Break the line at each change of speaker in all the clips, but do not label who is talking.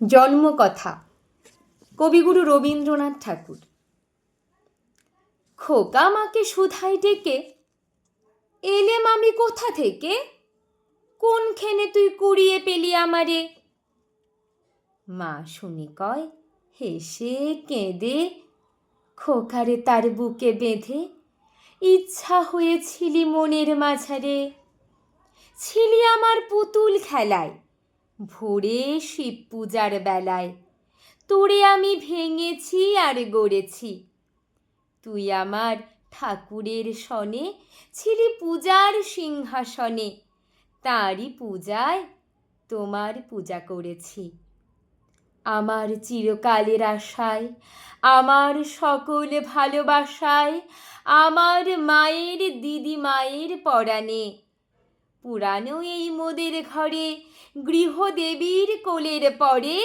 জন্মকথা, কবিগুরু রবীন্দ্রনাথ ঠাকুর। খোকা মাকে শুধাই ডেকে, এলেম আমি কোথা থেকে? কোনখানে তুই কুড়িয়ে পেলি আমারে? মা শুনি কয়, হেসে কেঁদে, খোকারে তার বুকে বেঁধে, ইচ্ছা হয়েছিলি মনের মাঝারে। ছিলি আমার পুতুল খেলায়, ভোরে শিব পূজার বেলায় তোরে আমি ভেঙেছি আর গড়েছি। তুই আমার ঠাকুরের সনে ছিলি পূজার সিংহাসনে, তাঁরই পূজায় তোমার পূজা করেছি। আমার চিরকালের আশায়, আমার সকল ভালোবাসায়, আমার মায়ের দিদি মায়ের পরাণে, পুরানো এই মোদের ঘরে গৃহদেবীর কোলের পরে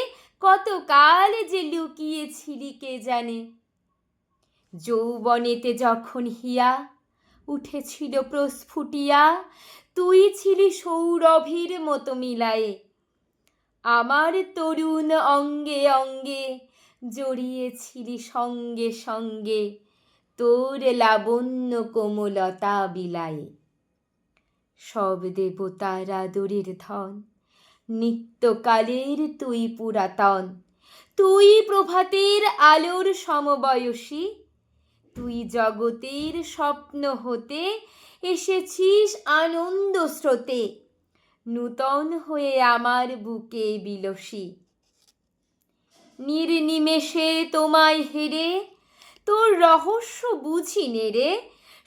কতকাল যে লুকিয়েছিলি কে জানে। যৌবনেতে যখন হিয়া উঠেছিল প্রস্ফুটিয়া, তুই ছিলি সৌরভীর মতো মিলায়ে। আমার তরুণ অঙ্গে অঙ্গে জড়িয়েছিলি সঙ্গে সঙ্গে, তোর লাবণ্য কোমলতা বিলায়ে। সব দেবতার আদরের ধন, নিত্যকালের তুই পুরাতন। তুই প্রভাতের আলোর সমবয়সী, তুই জগতের স্বপ্ন হতে এসেছিস আনন্দ স্রোতে, নূতন হয়ে আমার বুকে বিলসি। নির্নিমেষে তোমায় হেরে তোর রহস্য বুঝি নেড়ে,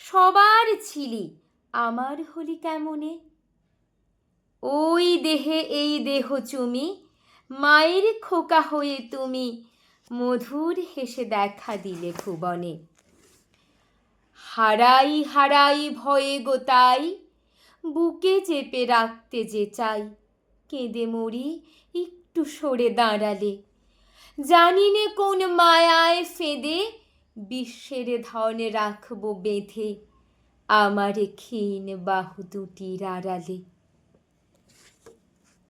সবার ছিলি আমার হলি কেমনে। ওই দেহে এই দেহ চুমি, মায়ের খোকা হয়ে তুমি মধুর হেসে দেখা দিলে ভুবনে। হারাই হারাই ভয়ে গোতাই, বুকে চেপে রাখতে যে চাই, কেঁদে মরি একটু সরে দাঁড়ালে। জানি নে কোন মায়ায় ফেদে বিশ্বের ধন রাখবো বেঁধে, আমারে ক্ষীণ বাহু দুটির আড়ালে।